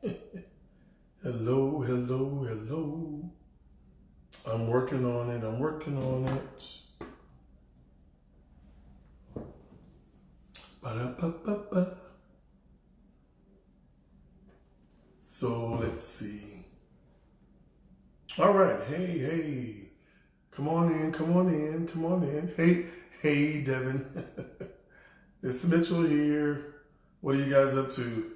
Hello, hello, hello. I'm working on it. Ba-da-ba-ba-ba. So let's see. All right. Hey. Come on in. Hey, Devin. It's Mitchell here. What are you guys up to?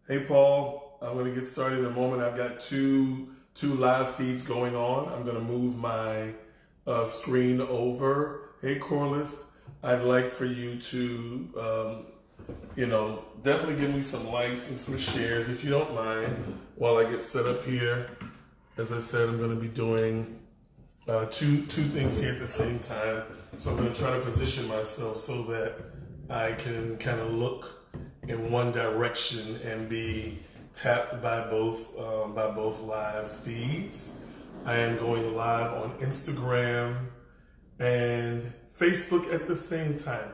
Hey, Paul. I'm going to get started in a moment. I've got two live feeds going on. I'm going to move my screen over. Hey, Corliss. I'd like for you to, definitely give me some likes and some shares if you don't mind while I get set up here. As I said, I'm going to be doing two things here at the same time. So I'm going to try to position myself so that I can kind of look in one direction and be tapped by both live feeds. I am going live on Instagram and Facebook at the same time.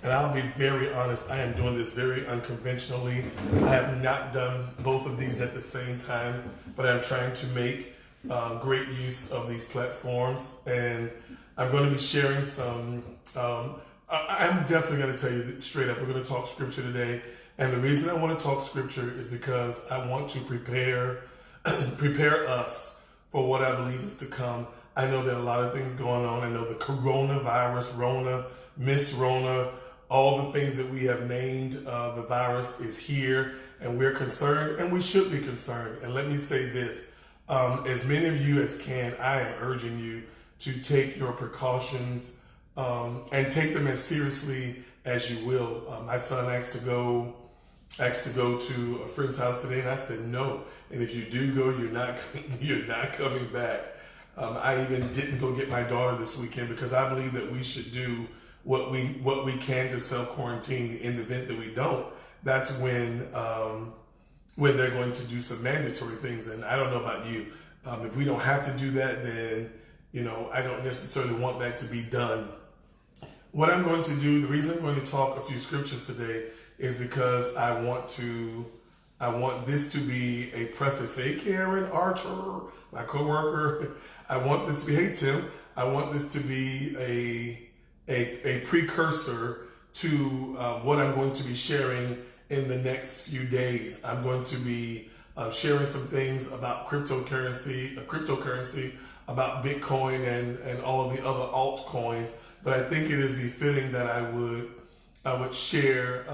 And I'll be very honest, I am doing this very unconventionally. I have not done both of these at the same time, but I'm trying to make great use of these platforms. And I'm going to be sharing some, I'm definitely going to tell you straight up, we're going to talk scripture today. And the reason I want to talk scripture is because I want to prepare us for what I believe is to come. I know there are a lot of things going on. I know the coronavirus, Rona, Miss Rona, all the things that we have named, the virus is here, and we're concerned, and we should be concerned. And let me say this, as many of you as can, I am urging you to take your precautions and take them as seriously as you will. My son asked to go to a friend's house today, and I said no. And if you do go, you're not coming back. I even didn't go get my daughter this weekend because I believe that we should do what we can to self-quarantine. In the event that we don't, that's when they're going to do some mandatory things. And I don't know about you. If we don't have to do that, then I don't necessarily want that to be done. What I'm going to do, the reason I'm going to talk a few scriptures today is because I want this to be a preface. Hey, Karen Archer, my coworker. I want this to be, hey, Tim. I want this to be a precursor to what I'm going to be sharing in the next few days. I'm going to be sharing some things about cryptocurrency, about Bitcoin and all of the other altcoins. But I think it is befitting that I would share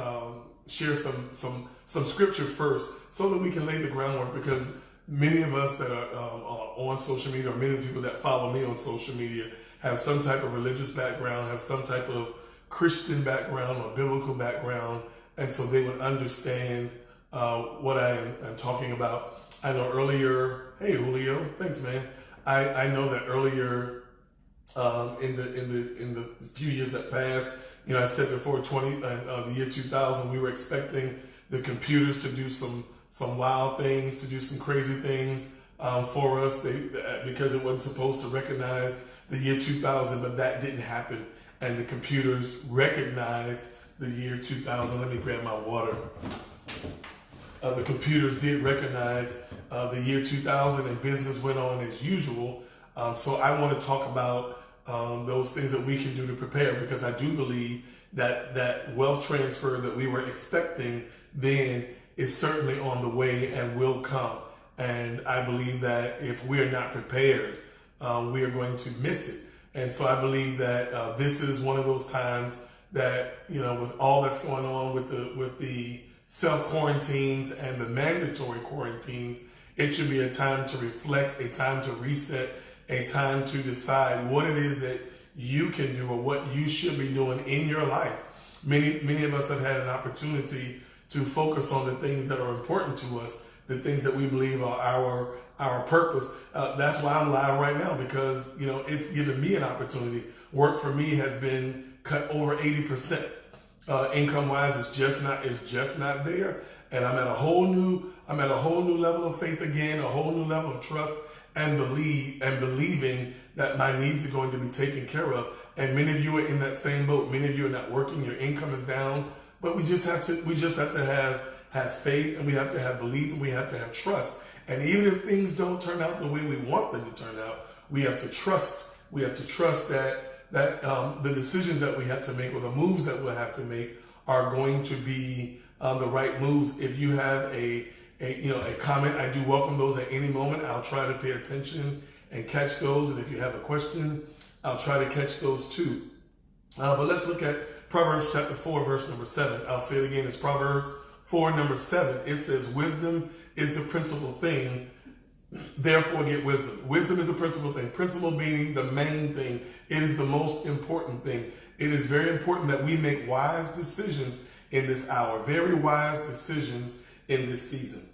some scripture first so that we can lay the groundwork, because many of us that are on social media, or many of the people that follow me on social media, have some type of religious background, have some type of Christian background or biblical background, and so they would understand what I am talking about. I know earlier, hey Julio, thanks man. I know that earlier in the few years that passed, I said before the year 2000, we were expecting the computers to do some wild things, to do some crazy things for us, because it wasn't supposed to recognize the year 2000, but that didn't happen. And the computers recognized the year 2000. Let me grab my water. The computers did recognize the year 2000, and business went on as usual. So I want to talk about those things that we can do to prepare, because I do believe that wealth transfer that we were expecting then is certainly on the way and will come. And I believe that if we're not prepared, we are going to miss it. And so I believe that this is one of those times that, with all that's going on with the self-quarantines and the mandatory quarantines, it should be a time to reflect, a time to reset, a time to decide what it is that you can do or what you should be doing in your life. Many of us have had an opportunity to focus on the things that are important to us, the things that we believe are our purpose. That's why I'm live right now, because it's given me an opportunity. Work for me has been cut over 80%. Income wise, it's just not there, and I'm at a whole new level of faith again, a whole new level of trust and believing that my needs are going to be taken care of. And many of you are in that same boat. Many of you are not working. Your income is down, but we just have to have have faith, and we have to have belief, and we have to have trust. And even if things don't turn out the way we want them to turn out, we have to trust. We have to trust that the decisions that we have to make, or the moves that we'll have to make, are going to be the right moves. If you have a comment, I do welcome those at any moment. I'll try to pay attention and catch those. And if you have a question, I'll try to catch those too. But let's look at Proverbs chapter 4, verse number 7. I'll say it again. It's Proverbs 4, number 7. It says, wisdom is the principal thing. Therefore, get wisdom. Wisdom is the principal thing. Principal meaning the main thing. It is the most important thing. It is very important that we make wise decisions in this hour. Very wise decisions in this season.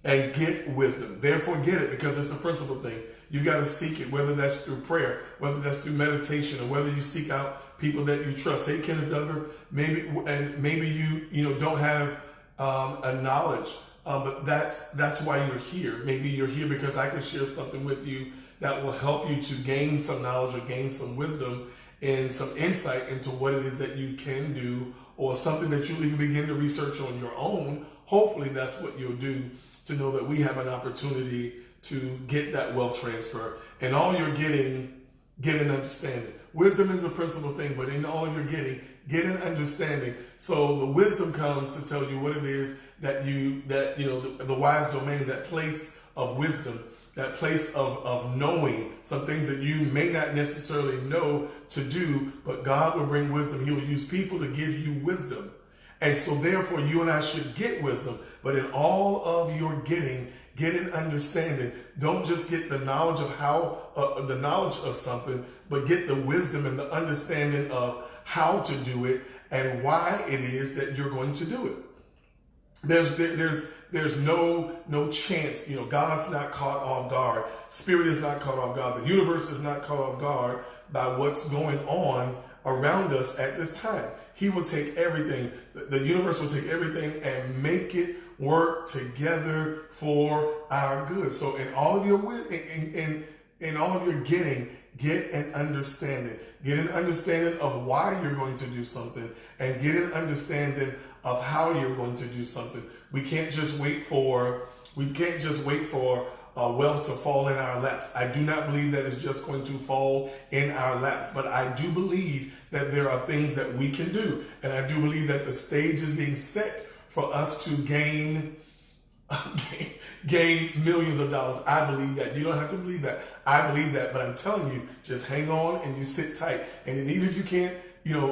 And get wisdom. Therefore, get it, because it's the principal thing. You got to seek it, whether that's through prayer, whether that's through meditation, or whether you seek out people that you trust. Hey, Kenneth Duggar, maybe you don't have a knowledge, but that's why you're here. Maybe you're here because I can share something with you that will help you to gain some knowledge, or gain some wisdom and some insight into what it is that you can do, or something that you'll even begin to research on your own. Hopefully that's what you'll do, to know that we have an opportunity to get that wealth transfer. And all you're getting, get an understanding. Wisdom is the principal thing, but in all of your getting, get an understanding. So the wisdom comes to tell you what it is that the wise domain, that place of wisdom, that place of knowing some things that you may not necessarily know to do, but God will bring wisdom. He will use people to give you wisdom. And so therefore you and I should get wisdom, but in all of your getting, get an understanding. Don't just get the knowledge of the knowledge of something, but get the wisdom and the understanding of how to do it and why it is that you're going to do it. There's no chance. God's not caught off guard. Spirit is not caught off guard. The universe is not caught off guard by what's going on around us at this time. He will take everything. The universe will take everything and make it work together for our good. So in all of your getting, get an understanding. Get an understanding of why you're going to do something, and get an understanding of how you're going to do something. We can't just wait for wealth to fall in our laps. I do not believe that it's just going to fall in our laps, but I do believe that there are things that we can do. And I do believe that the stage is being set for us to gain millions of dollars. I believe that. You don't have to believe that. I believe that, but I'm telling you, just hang on and you sit tight. And then even if you can't,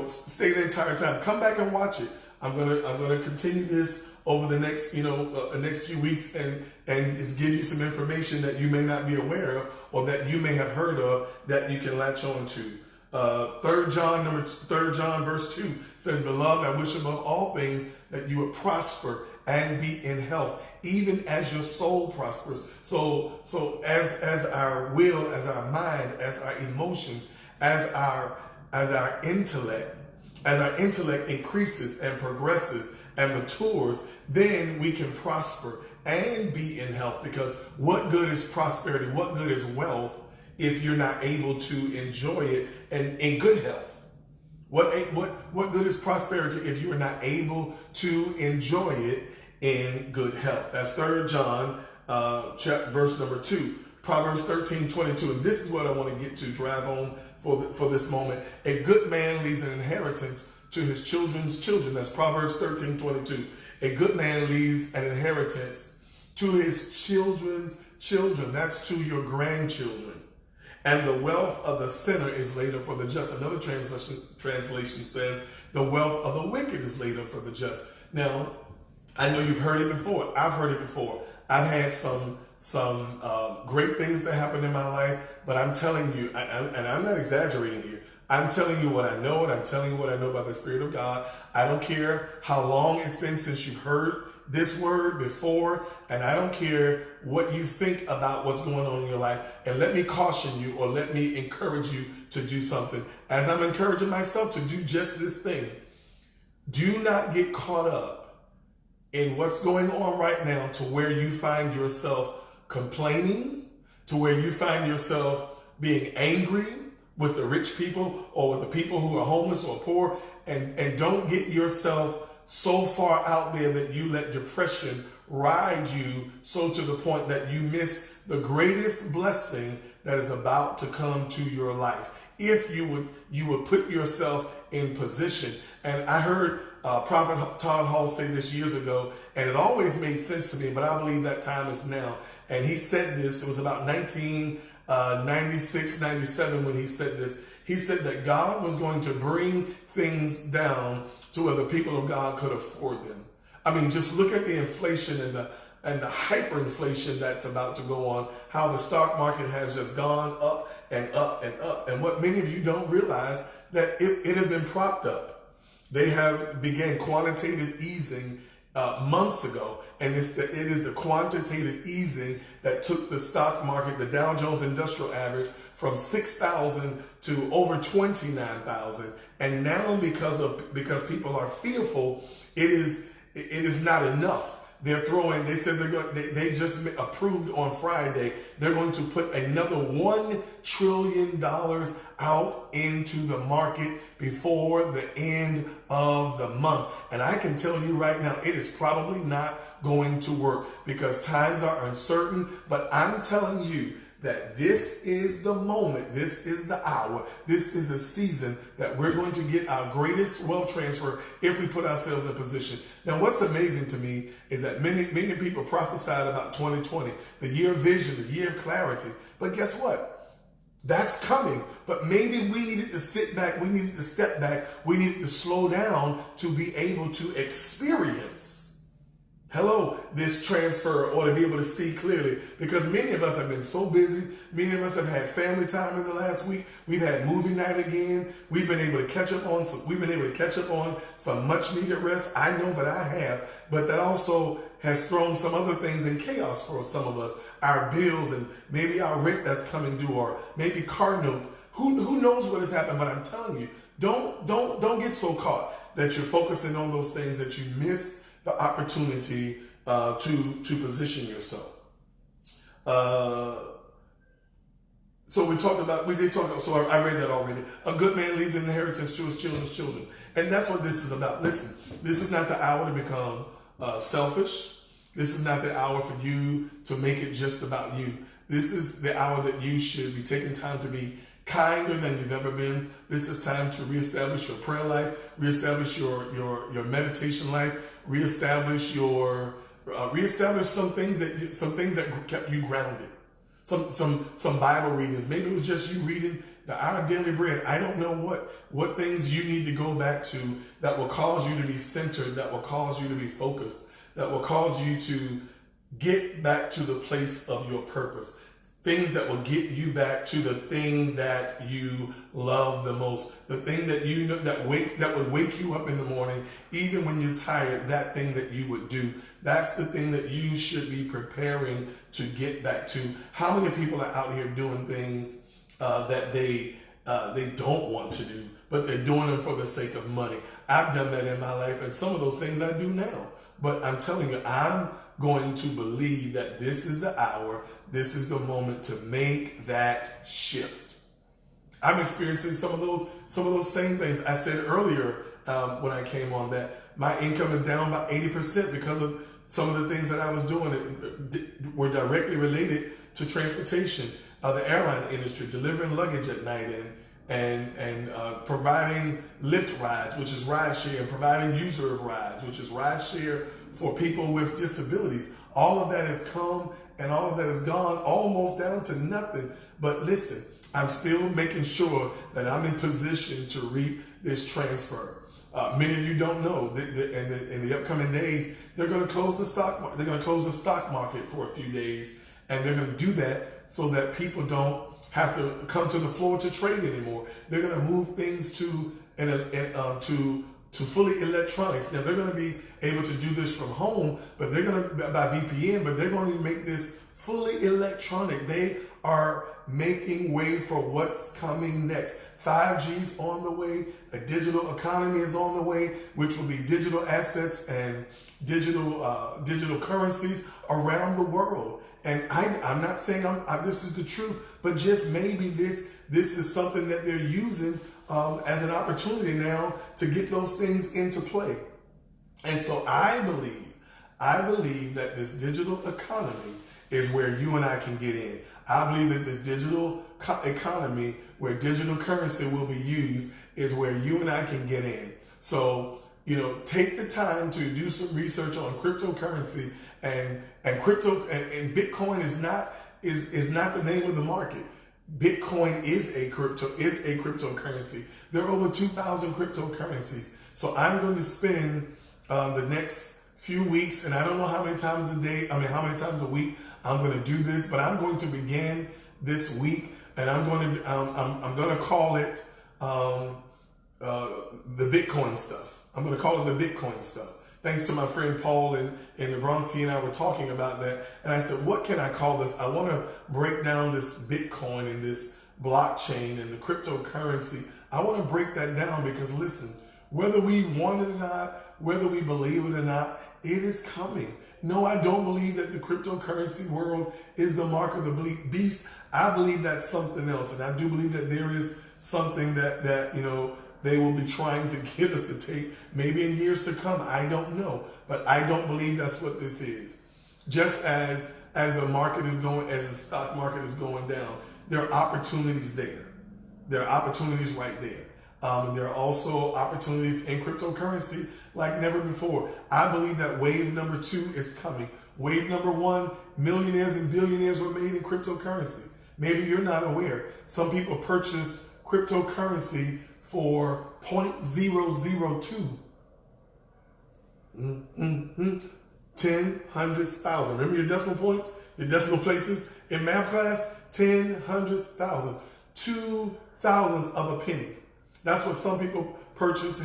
stay the entire time, come back and watch it. I'm gonna continue this over the next next few weeks and just give you some information that you may not be aware of, or that you may have heard of, that you can latch on to. 3 John verse 2 says, "Beloved, I wish above all things that you would prosper and be in health, even as your soul prospers." So as our will, as our mind, as our emotions, as our intellect increases and progresses and matures, then we can prosper and be in health. Because what good is prosperity? What good is wealth if you're not able to enjoy it and in good health? What good is prosperity if you are not able to enjoy it in good health? That's 3 John verse number 2. Proverbs 13:22, and this is what I want to get to, drive on for this moment. A good man leaves an inheritance to his children's children. That's Proverbs 13:22. A good man leaves an inheritance to his children's children. That's to your grandchildren. And the wealth of the sinner is laid up for the just. Another translation says, the wealth of the wicked is laid up for the just. Now, I know you've heard it before. I've heard it before. I've had some great things that happen in my life, but I'm telling you, and I'm not exaggerating here, I'm telling you what I know, and I'm telling you what I know by the Spirit of God. I don't care how long it's been since you've heard this word before, and I don't care what you think about what's going on in your life. And let me caution you, or let me encourage you to do something, as I'm encouraging myself to do just this thing. Do not get caught up in what's going on right now to where you find yourself complaining, to where you find yourself being angry with the rich people or with the people who are homeless or poor, and don't get yourself so far out there that you let depression ride you so to the point that you miss the greatest blessing that is about to come to your life. If you would put yourself in position. And I heard Prophet Todd Hall say this years ago, and it always made sense to me, but I believe that time is now. And he said this, it was about 1996, 97 when he said this. He said that God was going to bring things down to where the people of God could afford them. I mean, just look at the inflation and the hyperinflation that's about to go on, how the stock market has just gone up and up and up. And what many of you don't realize, that it has been propped up. They have began quantitative easing months ago, and it is the quantitative easing that took the stock market, the Dow Jones Industrial Average, from 6,000 to over 29,000. And now because people are fearful, it is not enough. They said they just approved on Friday, they're going to put another $1 trillion out into the market before the end of the month. And I can tell you right now, it is probably not going to work because times are uncertain, but I'm telling you that this is the moment, this is the hour, this is the season that we're going to get our greatest wealth transfer if we put ourselves in position. Now, what's amazing to me is that many people prophesied about 2020, the year of vision, the year of clarity. But guess what? That's coming. But maybe we needed to sit back, we needed to step back, we needed to slow down to be able to experience this transfer, or to be able to see clearly, because many of us have been so busy. Many of us have had family time in the last week. We've had movie night again. We've been able to catch up on some much needed rest. I know that I have, but that also has thrown some other things in chaos for some of us. Our bills and maybe our rent that's coming due, or maybe car notes. Who knows what has happened? But I'm telling you, don't get so caught that you're focusing on those things that you miss the opportunity to position yourself. So I read that already. A good man leaves an inheritance to his children's children. And that's what this is about. Listen, this is not the hour to become selfish. This is not the hour for you to make it just about you. This is the hour that you should be taking time to be kinder than you've ever been. This is time to reestablish your prayer life, reestablish your meditation life, reestablish some things that kept you grounded. Some Bible readings. Maybe it was just you reading Our Daily Bread. I don't know what things you need to go back to that will cause you to be centered, that will cause you to be focused, that will cause you to get back to the place of your purpose. Things that will get you back to the thing that you love the most, the thing that you know that would wake you up in the morning, even when you're tired. That thing that you would do. That's the thing that you should be preparing to get back to. How many people are out here doing things that they don't want to do, but they're doing them for the sake of money? I've done that in my life, and some of those things I do now. But I'm telling you, I'm going to believe that this is the hour, this is the moment to make that shift. I'm experiencing some of those same things. I said earlier when I came on that my income is down by 80% because of some of the things that I was doing that were directly related to transportation, the airline industry, delivering luggage at night, and providing Lyft rides, which is ride share, and providing user of rides, which is ride share for people with disabilities. All of that has come and all of that has gone almost down to nothing. But listen, I'm still making sure that I'm in position to reap this transfer. Many of you don't know that in the upcoming days, they're going to close the stock market. They're going to close the stock market for a few days, and they're going to do that so that people don't have to come to the floor to trade anymore. They're going to move things to fully electronics. Now they're going to be able to do this from home, but they're going to by VPN. But they're going to make this fully electronic. They are making way for what's coming next. 5G's on the way. A digital economy is on the way, which will be digital assets and digital currencies around the world. And I'm not saying this is the truth, but just maybe this is something that they're using as an opportunity now to get those things into play. And so I believe that this digital economy is where you and I can get in. I believe that this digital economy where digital currency will be used is where you and I can get in. So, take the time to do some research on cryptocurrency and crypto and Bitcoin is not the name of the market. Bitcoin is a cryptocurrency. There are over 2,000 cryptocurrencies. So I'm going to spend the next few weeks, and I don't know how many times a week I'm going to do this, but I'm going to begin this week, and I'm going to call it the Bitcoin stuff. I'm going to call it the Bitcoin stuff. Thanks to my friend Paul in the Bronx, he and I were talking about that. And I said, what can I call this? I want to break down this Bitcoin and this blockchain and the cryptocurrency. I want to break that down because, listen, whether we want it or not, whether we believe it or not, it is coming. No, I don't believe that the cryptocurrency world is the mark of the beast. I believe that's something else. And I do believe that there is something that they will be trying to get us to take maybe in years to come. I don't know. But I don't believe that's what this is. Just as the market is going, as the stock market is going down, there are opportunities there. There are opportunities right there. And there are also opportunities in cryptocurrency like never before. I believe that wave number 2 is coming. Wave number 1, millionaires and billionaires were made in cryptocurrency. Maybe you're not aware. Some people purchased cryptocurrency for 0.002. 10, hundreds, thousand. Remember your decimal points, your decimal places in math class? 10, hundreds, thousands. 2 thousandths of a penny. That's what some people purchase,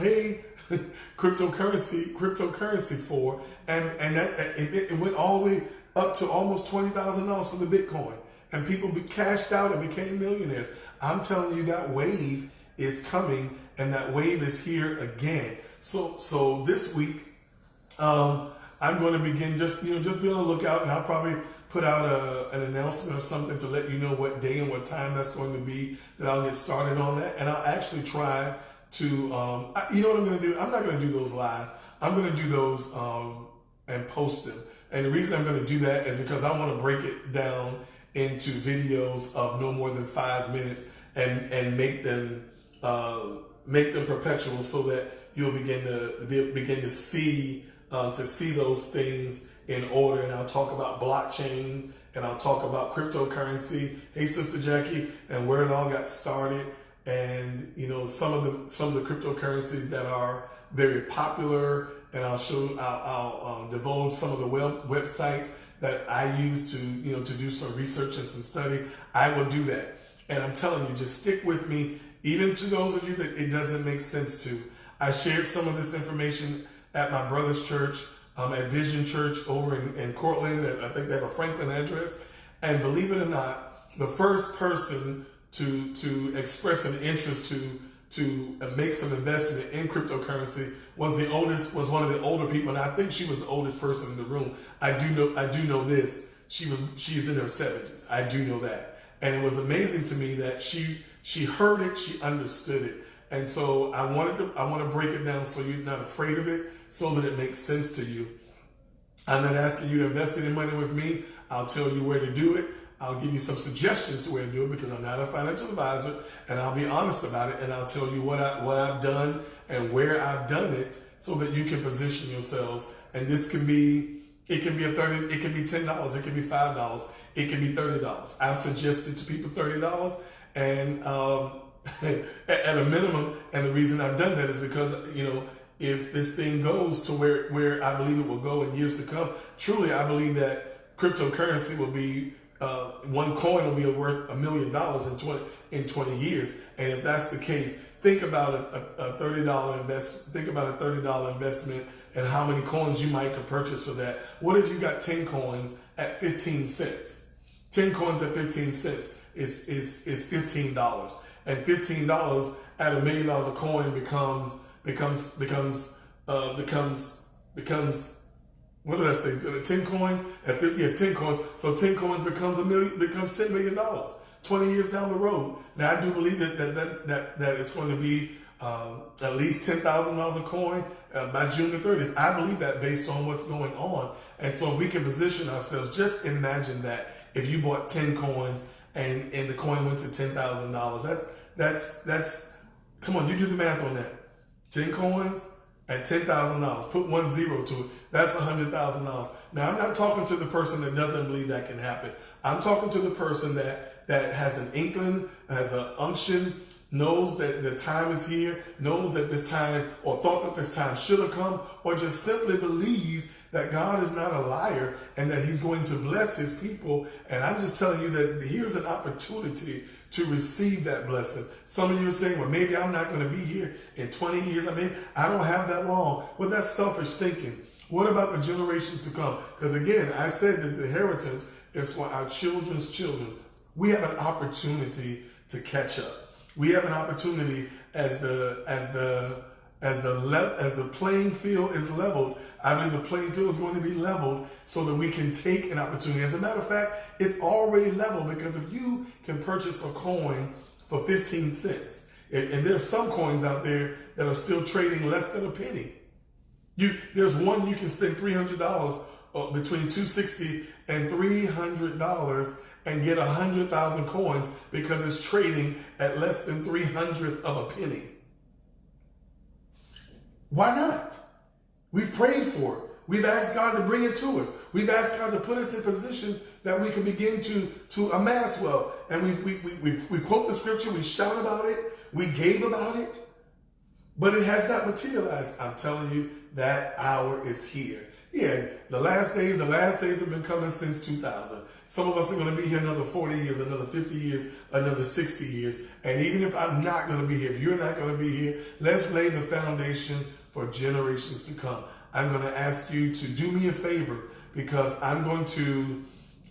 cryptocurrency for, and that it went all the way up to almost $20,000 for the Bitcoin, and people cashed out and became millionaires. I'm telling you, that wave is coming, and that wave is here again. So this week, I'm going to begin just be on the lookout, and I'll probably put out an announcement or something to let you know what day and what time that's going to be, that I'll get started on that. And I'll actually try to, you know what I'm going to do? I'm not going to do those live. I'm going to do those and post them. And the reason I'm going to do that is because I want to break it down into videos of no more than 5 minutes and make them perpetual, so that you'll begin to see those things in order. And I'll talk about blockchain, and I'll talk about cryptocurrency. Hey, Sister Jackie, and where it all got started, and some of the cryptocurrencies that are very popular. And I'll divulge some of the websites that I use to do some research and some study. I will do that, and I'm telling you, just stick with me. Even to those of you that it doesn't make sense to, I shared some of this information at my brother's church, at Vision Church over in Cortland. I think they have a Franklin address. And believe it or not, the first person to express an interest to make some investment in cryptocurrency was one of the older people, and I think she was the oldest person in the room. I do know this. She's in her 70s. I do know that. And it was amazing to me that she heard it, she understood it. And so I want to break it down so you're not afraid of it, so that it makes sense to you. I'm not asking you to invest any money with me. I'll tell you where to do it. I'll give you some suggestions to where to do it, because I'm not a financial advisor, and I'll be honest about it, and I'll tell you what I've done and where I've done it, so that you can position yourselves. And it can be $30, it can be $10, it can be $5, it can be $30. I've suggested to people $30, and at a minimum. And the reason I've done that is because if this thing goes to where I believe it will go in years to come, truly I believe that cryptocurrency will be one coin will be worth $1 million in 20 years. And if that's the case, think about a $30 investment and how many coins you might could purchase for that. What if you got 10 coins at 15 cents? 10 coins at 15 cents is $15. And $15 at $1 million a coin becomes what did I say? 10 coins? 10 coins. So 10 coins becomes $10 million 20 years down the road. Now I do believe that it's going to be at least $10,000 a coin by June the 30th. I believe that based on what's going on. And so if we can position ourselves, just imagine that if you bought 10 coins and the coin went to $10,000, that's, come on, you do the math on that. 10 coins at $10,000, put 10 to it, that's $100,000. Now, I'm not talking to the person that doesn't believe that can happen. I'm talking to the person that has an inkling, has an unction, knows that the time is here, knows that this time, or thought that this time should have come, or just simply believes that God is not a liar and that he's going to bless his people. And I'm just telling you that here's an opportunity to receive that blessing. Some of you are saying, well, maybe I'm not going to be here in 20 years. I mean, I don't have that long. Well, that's selfish thinking. What about the generations to come? Because again, I said that the inheritance is for our children's children. We have an opportunity to catch up. We have an opportunity as the playing field is leveled. I believe the playing field is going to be leveled so that we can take an opportunity. As a matter of fact, it's already leveled, because if you can purchase a coin for 15 cents, and there's some coins out there that are still trading less than a penny. There's one you can spend $300 between $260 and $300 and get 100,000 coins because it's trading at less than 300th of a penny. Why not? We've prayed for it. We've asked God to bring it to us. We've asked God to put us in position that we can begin to amass wealth. And we quote the scripture, we shout about it, we gave about it, but it has not materialized. I'm telling you, that hour is here. Yeah, the last days have been coming since 2000. Some of us are going to be here another 40 years, another 50 years, another 60 years. And even if I'm not going to be here, if you're not going to be here, let's lay the foundation for generations to come. I'm going to ask you to do me a favor, because I'm going to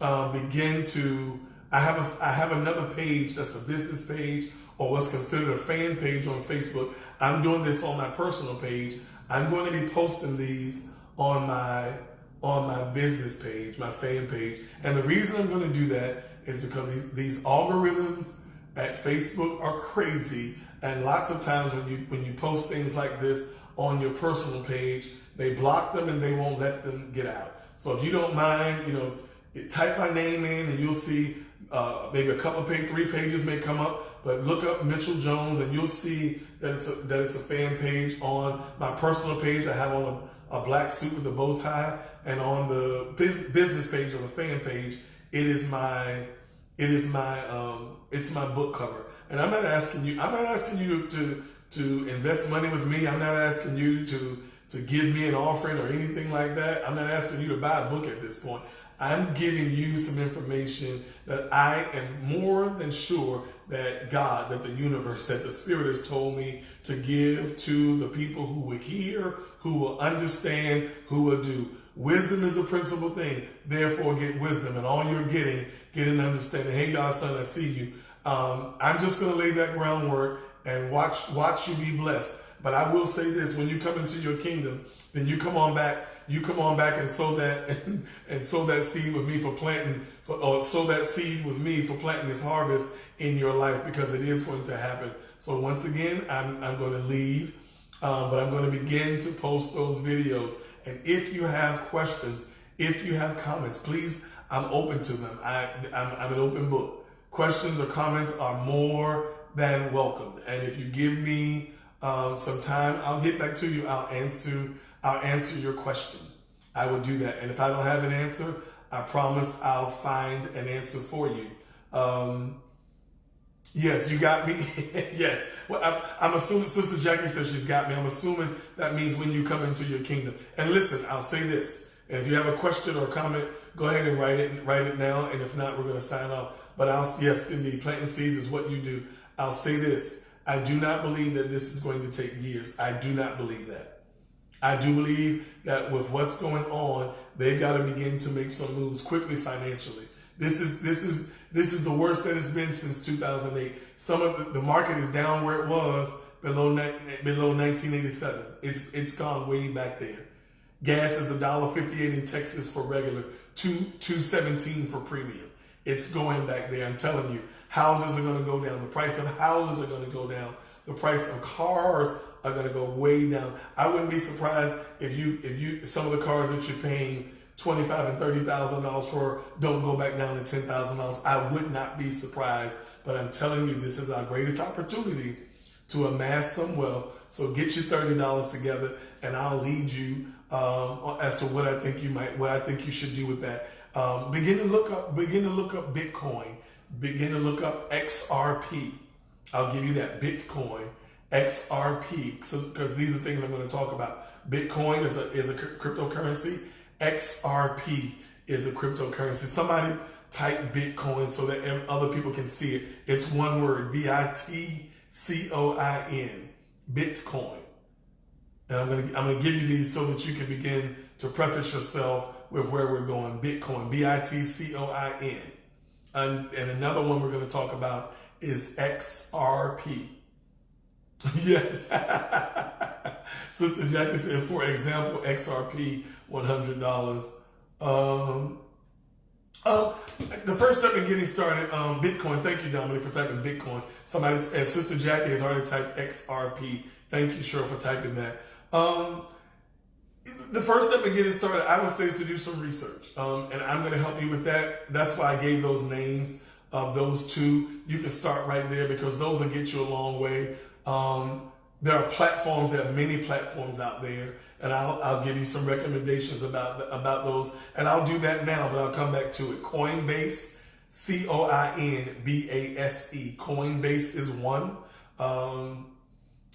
I have another page that's a business page, or what's considered a fan page on Facebook. I'm doing this on my personal page. I'm going to be posting these on my business page, my fan page. And the reason I'm going to do that is because these algorithms at Facebook are crazy. And lots of times when you post things like this on your personal page, they block them and they won't let them get out. So if you don't mind, type my name in and you'll see maybe a couple of 3 pages may come up, but look up Mitchell Jones and you'll see that it's a fan page. On my personal page, I have on a black suit with a bow tie, and on the business page or the fan page, it's my book cover. And I'm not asking you to invest money with me. I'm not asking you to give me an offering or anything like that. I'm not asking you to buy a book at this point. I'm giving you some information that I am more than sure that God, that the universe, that the Spirit has told me to give to the people who will hear, who will understand, who will do. Wisdom is the principal thing. Therefore, get wisdom. And all you're getting, get an understanding. Hey, God's son, I see you. I'm just going to lay that groundwork and watch you be blessed. But I will say this: when you come into your kingdom, then you come on back and sow that seed with me for planting, sow that seed with me for planting this harvest in your life, because it is going to happen. So once again, I'm going to leave, but I'm going to begin to post those videos. And if you have questions, if you have comments, please, I'm open to them. I'm an open book. Questions or comments are more than welcome. And if you give me some time, I'll get back to you. I'll answer your question. I will do that. And if I don't have an answer, I promise I'll find an answer for you. Yes, you got me. Yes. Well, I'm assuming Sister Jackie says she's got me. I'm assuming that means when you come into your kingdom. And listen, I'll say this. And if you have a question or a comment, go ahead and write it now. And if not, we're going to sign off. But yes, indeed, planting seeds is what you do. I'll say this. I do not believe that this is going to take years. I do not believe that. I do believe that with what's going on, they've got to begin to make some moves quickly financially. This is the worst that it's been since 2008. Some of the market is down where it was below 1987. It's gone way back there. Gas is $1.58 in Texas for regular, $2.17 for premium. It's going back there. I'm telling you, houses are going to go down. The price of houses are going to go down. The price of cars are going to go way down. I wouldn't be surprised if some of the cars that you're paying $25,000 and $30,000 for don't go back down to $10,000. I would not be surprised, but I'm telling you, this is our greatest opportunity to amass some wealth. So get your $30 together, and I'll lead you as to what I think you should do with that. Begin to look up Bitcoin. Begin to look up XRP. I'll give you that, Bitcoin, XRP, because these are things I'm going to talk about. Bitcoin is a cryptocurrency. XRP is a cryptocurrency. Somebody type Bitcoin so that other people can see it. It's one word, Bitcoin, Bitcoin. And I'm going to give you these so that you can begin to preface yourself with where we're going. Bitcoin, Bitcoin. And another one we're going to talk about is XRP. Yes. Sister Jackie said, for example, XRP, $100. The first step in getting started, Bitcoin. Thank you, Dominic, for typing Bitcoin. And Sister Jackie has already typed XRP. Thank you, Cheryl, for typing that. The first step in getting started, I would say, is to do some research. And I'm going to help you with that. That's why I gave those names of those two. You can start right there because those will get you a long way. There are platforms, there are many platforms out there, and I'll give you some recommendations about those. And I'll do that now, but I'll come back to it. Coinbase, Coinbase. Coinbase is one.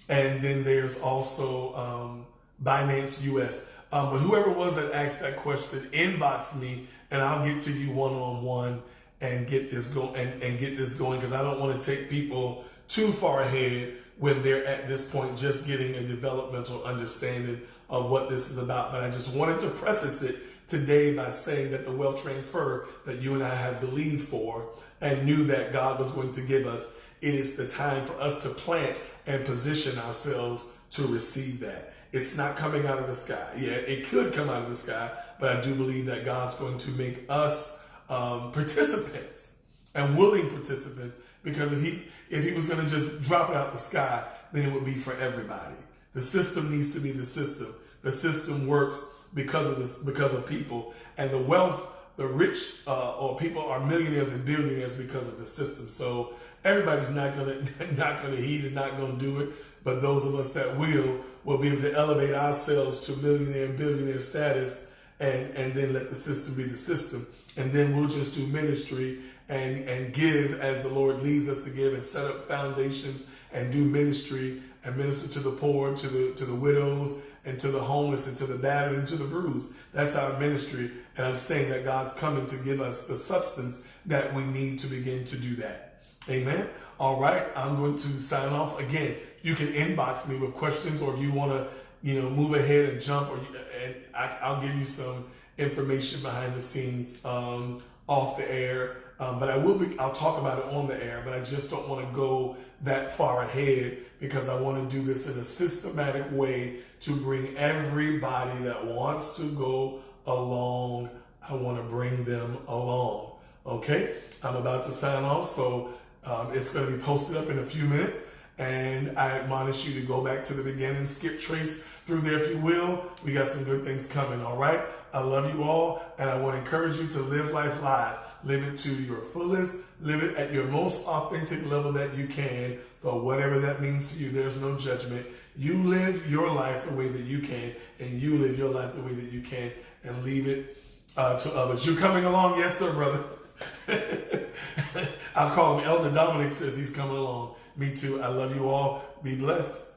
And then there's also Binance US. But whoever it was that asked that question, inbox me, and I'll get to you one-on-one and get this going because I don't want to take people too far ahead when they're at this point just getting a developmental understanding of what this is about. But I just wanted to preface it today by saying that the wealth transfer that you and I have believed for and knew that God was going to give us, it is the time for us to plant and position ourselves to receive that. It's not coming out of the sky. Yeah, it could come out of the sky, but I do believe that God's going to make us participants and willing participants, because if he was going to just drop it out the sky, then it would be for everybody. The system needs to be the system. The system works because of people, and the wealth, the rich or people are millionaires and billionaires because of the system. So everybody's not gonna heed and not gonna do it, but those of us that will be able to elevate ourselves to millionaire and billionaire status, and then let the system be the system, and then we'll just do ministry and give as the Lord leads us to give, and set up foundations and do ministry and minister to the poor, to the widows, and to the homeless, and to the battered, and to the bruised. That's our ministry, and I'm saying that God's coming to give us the substance that we need to begin to do that. Amen. All right, I'm going to sign off. Again, you can inbox me with questions, or if you want to, move ahead and jump, I'll give you some information behind the scenes off the air. But I'll talk about it on the air, but I just don't want to go that far ahead, because I want to do this in a systematic way to bring everybody that wants to go along. I want to bring them along. Okay, I'm about to sign off, so it's going to be posted up in a few minutes, and I admonish you to go back to the beginning, skip trace through there if you will. We got some good things coming. All right, I love you all, and I want to encourage you to live life live. Live it to your fullest. Live it at your most authentic level that you can, for whatever that means to you. There's no judgment. You live your life the way that you can, and you live your life the way that you can, and leave it to others. You're coming along? Yes, sir, brother. I'll call him Elder Dominic says he's coming along. Me too. I love you all. Be blessed.